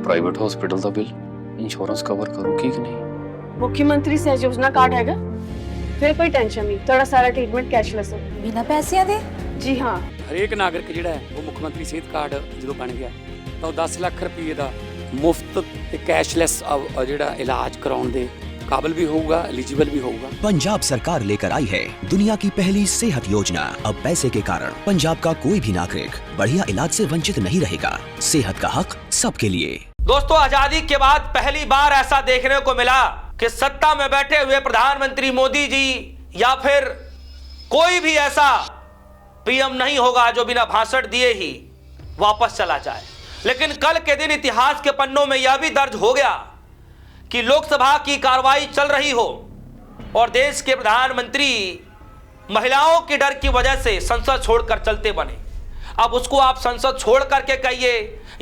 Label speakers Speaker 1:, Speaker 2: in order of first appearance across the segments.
Speaker 1: Private hospital का bill insurance cover करूगी कि नहीं?
Speaker 2: मुख्यमंत्री सहज योजना कार्ड हैगा, फिर कोई टेंशन नहीं, थोड़ा सारा ट्रीटमेंट कैशलेस है।
Speaker 3: बिना पैसिਆਂ ਦੇ?
Speaker 2: जी हाँ,
Speaker 4: ਹਰੇਕ ਨਾਗਰਿਕ ਜਿਹੜਾ ਹੈ ਉਹ ਮੁੱਖ ਮੰਤਰੀ ਸਿਹਤ ਕਾਰਡ ਜਦੋਂ ਬਣ ਗਿਆ ਤਾਂ ਉਹ 10 ਲੱਖ ਰੁਪਏ ਦਾ ਮੁਫਤ ਤੇ ਕੈਸ਼ਲੈਸ ਜਿਹੜਾ ਇਲਾਜ ਕਰਾਉਣ ਦੇ काबिल भी होगा, एलिजिबल भी होगा।
Speaker 5: पंजाब सरकार लेकर आई है दुनिया की पहली सेहत योजना। अब पैसे के कारण पंजाब का कोई भी नागरिक बढ़िया इलाज से वंचित नहीं रहेगा। सेहत का हक सबके लिए।
Speaker 6: दोस्तों, आजादी के बाद पहली बार ऐसा देखने को मिला कि सत्ता में बैठे हुए प्रधानमंत्री मोदी जी या फिर कोई भी ऐसा पीएम नहीं होगा जो बिना भाषण दिए ही वापस चला जाए। लेकिन कल के दिन इतिहास के पन्नों में यह भी दर्ज हो गया कि लोकसभा की कार्रवाई चल रही हो और देश के प्रधानमंत्री महिलाओं के डर की वजह से संसद छोड़कर चलते बने। अब उसको आप संसद छोड़ करके कहिए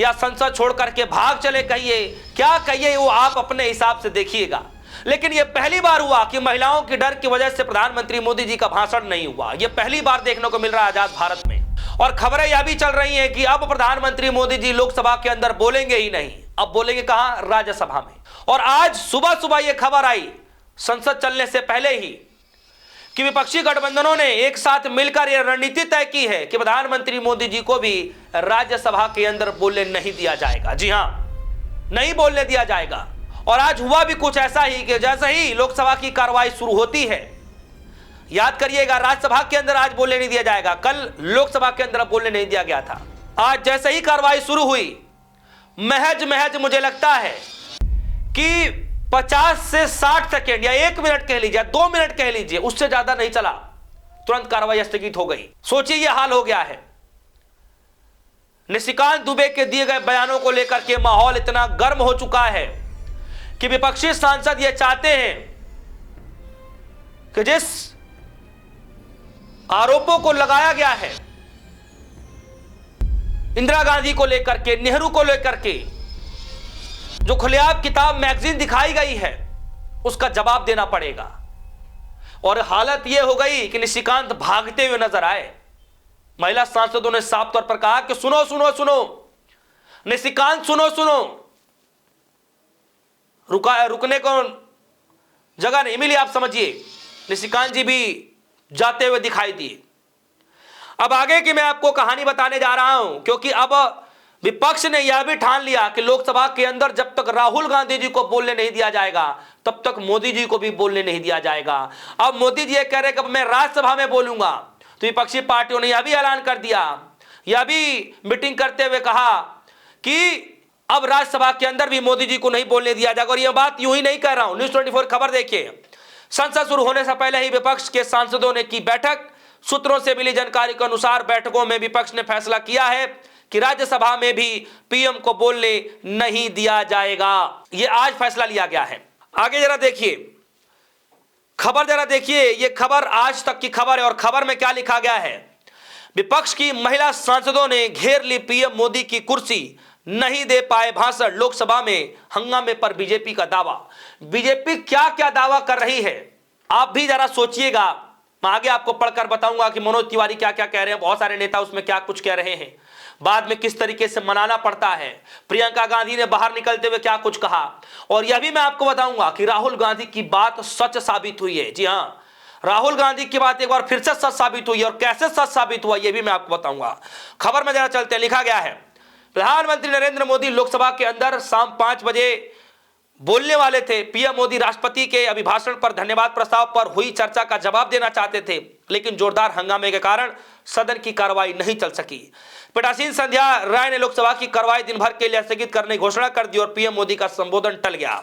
Speaker 6: या संसद छोड़ करके भाग चले कहिए, क्या कहिए वो आप अपने हिसाब से देखिएगा। लेकिन यह पहली बार हुआ कि महिलाओं के डर की वजह से प्रधानमंत्री मोदी जी का भाषण नहीं हुआ। यह पहली बार देखने को मिल रहा है आजाद भारत में। और खबरें यह भी चल रही हैं कि अब प्रधानमंत्री मोदी जी लोकसभा के अंदर बोलेंगे ही नहीं, अब बोलेंगे कहां? राज्यसभा में। और आज सुबह सुबह यह खबर आई संसद चलने से पहले ही कि विपक्षी गठबंधनों ने एक साथ मिलकर यह रणनीति तय की है कि प्रधानमंत्री मोदी जी को भी राज्यसभा के अंदर बोलने नहीं दिया जाएगा। जी हां, नहीं बोलने दिया जाएगा। और आज हुआ भी कुछ ऐसा ही कि जैसे ही लोकसभा की कार्रवाई शुरू होती है, याद करिएगा, राज्यसभा के अंदर आज बोलने नहीं दिया जाएगा, कल लोकसभा के अंदर बोलने नहीं दिया गया था। आज जैसे ही कार्रवाई शुरू हुई, महज मुझे लगता है कि 50 से 60 सेकेंड या 1 मिनट कह लीजिए, 2 मिनट कह लीजिए, उससे ज्यादा नहीं चला, तुरंत कार्रवाई स्थगित हो गई। सोचिए यह हाल हो गया है। निशिकांत दुबे के दिए गए बयानों को लेकर के माहौल इतना गर्म हो चुका है कि विपक्षी सांसद यह चाहते हैं कि जिस आरोपों को लगाया गया है इंदिरा गांधी को लेकर के, नेहरू को लेकर के, जो खुलेआम किताब मैगजीन दिखाई गई है, उसका जवाब देना पड़ेगा। और हालत यह हो गई कि निशिकांत भागते हुए नजर आए। महिला सांसदों ने साफ तौर पर कहा कि सुनो सुनो सुनो निशिकांत, सुनो सुनो। रुकने को जगह नहीं मिली, आप समझिए। निशिकांत जी भी जाते हुए दिखाई दिए। अब आगे की मैं आपको कहानी बताने जा रहा हूं, क्योंकि अब विपक्ष ने यह भी ठान लिया कि लोकसभा के अंदर जब तक राहुल गांधी जी को बोलने नहीं दिया जाएगा तब तक मोदी जी को भी बोलने नहीं दिया जाएगा। अब मोदी जी ये कह रहे कि मैं राज्यसभा में बोलूंगा, तो विपक्षी पार्टियों ने यह भी ऐलान कर दिया, यह भी मीटिंग करते हुए कहा कि अब राज्यसभा के अंदर भी मोदी जी को नहीं बोलने दिया जाएगा। और यह बात यूं ही नहीं कह रहा हूं, न्यूज़ 24 खबर देखिए। संसद शुरू होने से पहले ही विपक्ष के सांसदों ने की बैठक। सूत्रों से मिली जानकारी के अनुसार बैठकों में विपक्ष ने फैसला किया है कि राज्यसभा में भी पीएम को बोलने नहीं दिया जाएगा। यह आज फैसला लिया गया है। आगे जरा देखिए खबर, जरा देखिए, यह खबर आज तक की खबर है। और खबर में क्या लिखा गया है? विपक्ष की महिला सांसदों ने घेर ली पीएम मोदी की कुर्सी, नहीं दे पाए भाषण, लोकसभा में हंगामे पर बीजेपी का दावा। बीजेपी क्या क्या दावा कर रही है आप भी जरा सोचिएगा। मैं आगे आपको पढ़कर बताऊंगा कि मनोज तिवारी क्या क्या कह रहे हैं, बहुत सारे नेता उसमें क्या कुछ कह रहे हैं, बाद में किस तरीके से मनाना पड़ता है। प्रियंका गांधी ने बाहर निकलते हुए क्या कुछ कहा, और यह भी मैं आपको बताऊंगा कि राहुल गांधी की बात सच साबित हुई है। जी हां, राहुल गांधी की बात एक बार फिर से सच साबित हुई है, और कैसे सच साबित हुआ यह भी मैं आपको बताऊंगा। खबर में जरा चलते हैं। लिखा गया है, प्रधानमंत्री नरेंद्र मोदी लोकसभा के अंदर शाम 5 बजे बोलने वाले थे। पीएम मोदी राष्ट्रपति के अभिभाषण पर धन्यवाद प्रस्ताव पर हुई चर्चा का जवाब देना चाहते थे, लेकिन जोरदार हंगामे के कारण सदन की कार्रवाई नहीं चल सकी। पीठासीन संध्या राय ने लोकसभा की कार्रवाई दिन भर के लिए स्थगित करने की घोषणा कर दी और पीएम मोदी का संबोधन टल गया।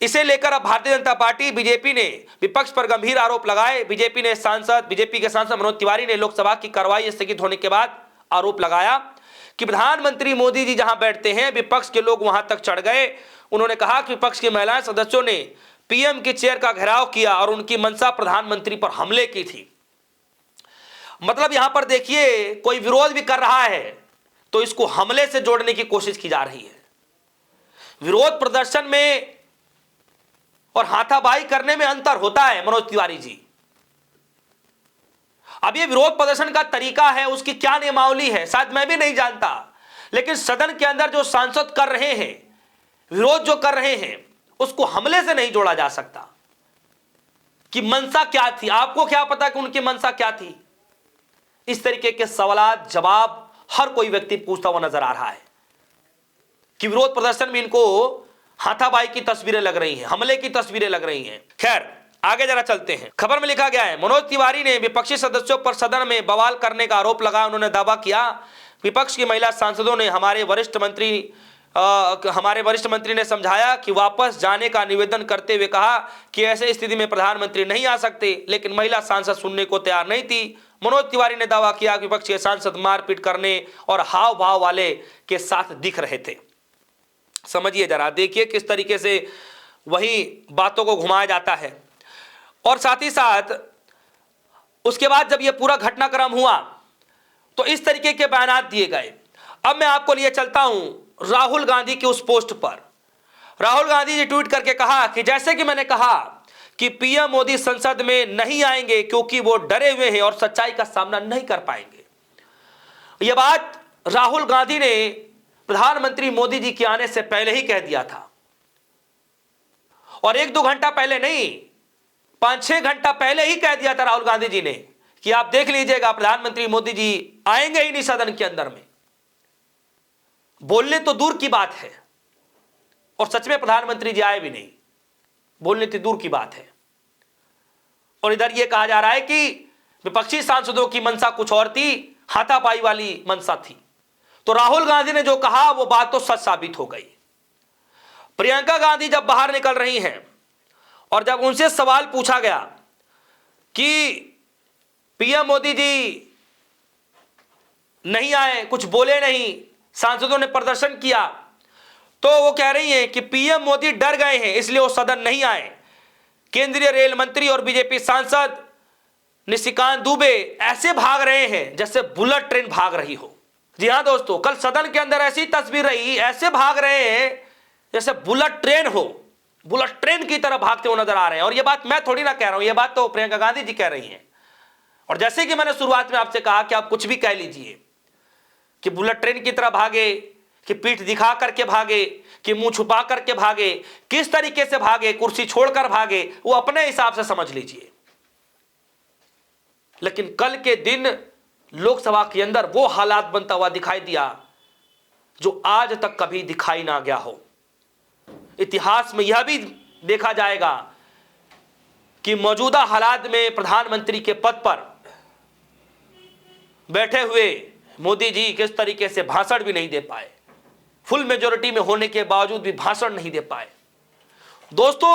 Speaker 6: इसे लेकर अब भारतीय जनता पार्टी बीजेपी ने विपक्ष पर गंभीर आरोप लगाए। बीजेपी के सांसद मनोज तिवारी ने लोकसभा की कार्रवाई स्थगित होने के बाद आरोप लगाया कि प्रधानमंत्री मोदी जी जहां बैठते हैं विपक्ष के लोग वहां तक चढ़ गए। उन्होंने कहा कि विपक्ष की महिला सदस्यों ने पीएम की चेयर का घेराव किया और उनकी मंशा प्रधानमंत्री पर हमले की थी। मतलब यहां पर देखिए, कोई विरोध भी कर रहा है तो इसको हमले से जोड़ने की कोशिश की जा रही है। विरोध प्रदर्शन में और हाथापाई करने में अंतर होता है मनोज तिवारी जी। अब ये विरोध प्रदर्शन का तरीका है, उसकी क्या नियमावली है शायद मैं भी नहीं जानता, लेकिन सदन के अंदर जो सांसद कर रहे हैं, विरोध जो कर रहे हैं, उसको हमले से नहीं जोड़ा जा सकता कि मंशा क्या थी। आपको क्या पता कि उनकी मंशा क्या थी? इस तरीके के सवाल जवाब हर कोई व्यक्ति पूछता हुआ नजर आ रहा है कि विरोध प्रदर्शन में इनको हाथापाई की तस्वीरें लग रही हैं, हमले की तस्वीरें लग रही हैं। खैर आगे जरा चलते हैं। खबर में लिखा गया है, मनोज तिवारी ने विपक्षी सदस्यों पर सदन में बवाल करने का आरोप लगाया। उन्होंने दावा किया, विपक्ष की महिला सांसदों ने हमारे वरिष्ठ मंत्री ने समझाया कि वापस जाने का निवेदन करते हुए कहा कि ऐसे स्थिति में प्रधानमंत्री नहीं आ सकते, लेकिन महिला सांसद सुनने को तैयार नहीं थी। मनोज तिवारी ने दावा किया कि विपक्ष के सांसद मारपीट करने और हाव भाव वाले के साथ दिख रहे थे। समझिए जरा, देखिए किस तरीके से वही बातों को घुमाया जाता है। और साथ ही साथ उसके बाद जब यह पूरा घटनाक्रम हुआ तो इस तरीके के बयान दिए गए। अब मैं आपको लिए चलता हूं राहुल गांधी के उस पोस्ट पर। राहुल गांधी जी ट्वीट करके कहा कि जैसे कि मैंने कहा कि पीएम मोदी संसद में नहीं आएंगे क्योंकि वो डरे हुए हैं और सच्चाई का सामना नहीं कर पाएंगे। यह बात राहुल गांधी ने प्रधानमंत्री मोदी जी के आने से पहले ही कह दिया था, और 1-2 घंटा पहले नहीं, 5-6 घंटा पहले ही कह दिया था राहुल गांधी जी ने कि आप देख लीजिएगा प्रधानमंत्री मोदी जी आएंगे ही नहीं सदन के अंदर में। बोलने तो दूर की बात है, और सच में प्रधानमंत्री जी आए भी नहीं, बोलने तो दूर की बात है। और इधर यह कहा जा रहा है कि विपक्षी सांसदों की मंशा कुछ और थी, हाथापाई वाली मंशा थी। तो राहुल गांधी ने जो कहा वो बात तो सच साबित हो गई। प्रियंका गांधी जब बाहर निकल रही हैं और जब उनसे सवाल पूछा गया कि पीएम मोदी जी नहीं आए, कुछ बोले नहीं, सांसदों ने प्रदर्शन किया, तो वो कह रही हैं कि पीएम मोदी डर गए हैं इसलिए वो सदन नहीं आए। केंद्रीय रेल मंत्री और बीजेपी सांसद निशिकांत दुबे ऐसे भाग रहे हैं जैसे बुलेट ट्रेन भाग रही हो। जी हां दोस्तों, कल सदन के अंदर ऐसी तस्वीर रही, ऐसे भाग रहे हैं जैसे बुलेट ट्रेन हो, बुलेट ट्रेन की तरह भागते हुए नजर आ रहे हैं। और यह बात मैं थोड़ी ना कह रहा हूं, यह बात तो प्रियंका गांधी जी कह रही हैं। और जैसे कि मैंने शुरुआत में आपसे कहा कि आप कुछ भी कह लीजिए कि बुलेट ट्रेन की तरह भागे, कि पीठ दिखा करके भागे, कि मुंह छुपा करके भागे, किस तरीके से भागे, कुर्सी छोड़कर भागे, वो अपने हिसाब से समझ लीजिए। लेकिन कल के दिन लोकसभा के अंदर वो हालात बनता हुआ दिखाई दिया जो आज तक कभी दिखाई ना गया हो। इतिहास में यह भी देखा जाएगा कि मौजूदा हालात में प्रधानमंत्री के पद पर बैठे हुए मोदी जी किस तरीके से भाषण भी नहीं दे पाए, फुल मेजोरिटी में होने के बावजूद भी भाषण नहीं दे पाए। दोस्तों,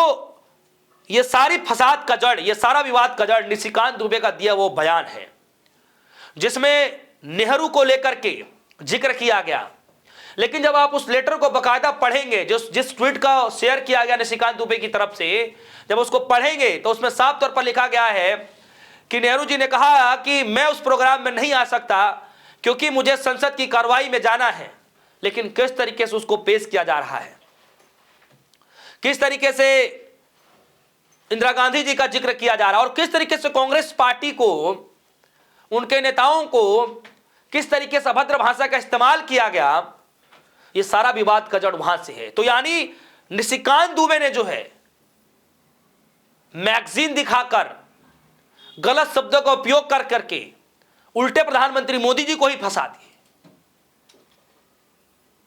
Speaker 6: यह सारी फसाद का जड़, यह सारा विवाद का जड़ निशिकांत दुबे का दिया वो बयान है जिसमें नेहरू को लेकर के जिक्र किया गया। लेकिन जब आप उस लेटर को बकायदा पढ़ेंगे, जिस ट्वीट का शेयर किया गया निशिकांत दुबे की तरफ से, जब उसको पढ़ेंगे तो उसमें साफ तौर पर लिखा गया है कि नेहरू जी ने कहा कि मैं उस प्रोग्राम में नहीं आ सकता क्योंकि मुझे संसद की कार्रवाई में जाना है। लेकिन किस तरीके से उसको पेश किया जा रहा है, किस तरीके से इंदिरा गांधी जी का जिक्र किया जा रहा है, और किस तरीके से कांग्रेस पार्टी को, उनके नेताओं को किस तरीके से अभद्र भाषा का इस्तेमाल किया गया, ये सारा विवाद का जड़ वहां से है। तो यानी निशिकांत दुबे ने जो है मैगजीन दिखाकर, गलत शब्दों का उपयोग कर करके उल्टे प्रधानमंत्री मोदी जी को ही फंसा दिए।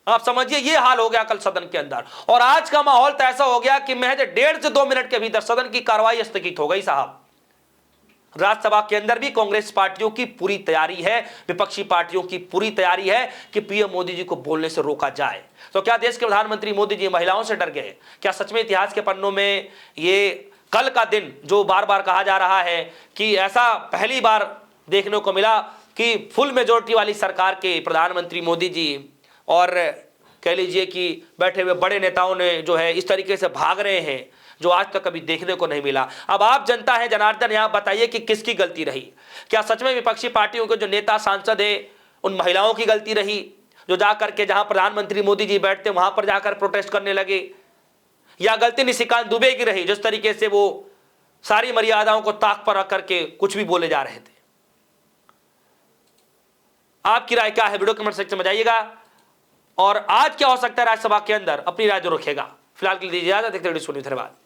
Speaker 6: आप समझिए ये हाल हो गया कल सदन के अंदर। और आज का माहौल तो ऐसा हो गया कि महज 1.5 से 2 मिनट के भीतर सदन की कार्रवाई स्थगित हो गई साहब। राज्यसभा के अंदर भी कांग्रेस पार्टियों की पूरी तैयारी है, विपक्षी पार्टियों की पूरी तैयारी है कि पीएम मोदी जी को बोलने से रोका जाए। तो क्या देश के प्रधानमंत्री मोदी जी महिलाओं से डर गए? क्या सच में इतिहास के पन्नों में ये कल का दिन जो बार बार कहा जा रहा है कि ऐसा पहली बार देखने को मिला कि फुल मेजोरिटी वाली सरकार के प्रधानमंत्री मोदी जी और कह लीजिए कि बैठे हुए बड़े नेताओं ने जो है इस तरीके से भाग रहे हैं जो आज तक कभी देखने को नहीं मिला। अब आप जनता है जनार्दन, यहाँ बताइए कि किसकी गलती रही? क्या सच में विपक्षी पार्टियों के जो नेता सांसद है उन महिलाओं की गलती रही जो जा करके जहां प्रधानमंत्री मोदी जी बैठते वहां पर जाकर प्रोटेस्ट करने लगे, या गलती निशिकांत दुबे की रही जिस तरीके से वो सारी मर्यादाओं को ताक पर रख करके कुछ भी बोले जा रहे थे? आपकी राय क्या है? वीडियो कमेंट सेक्शन में जाइएगा और आज क्या हो सकता है राज्यसभा के अंदर, अपनी राय जो रखेगा। फिलहाल के लिए दीजिए इजाजत, देखते रहिए सोनी, धन्यवाद।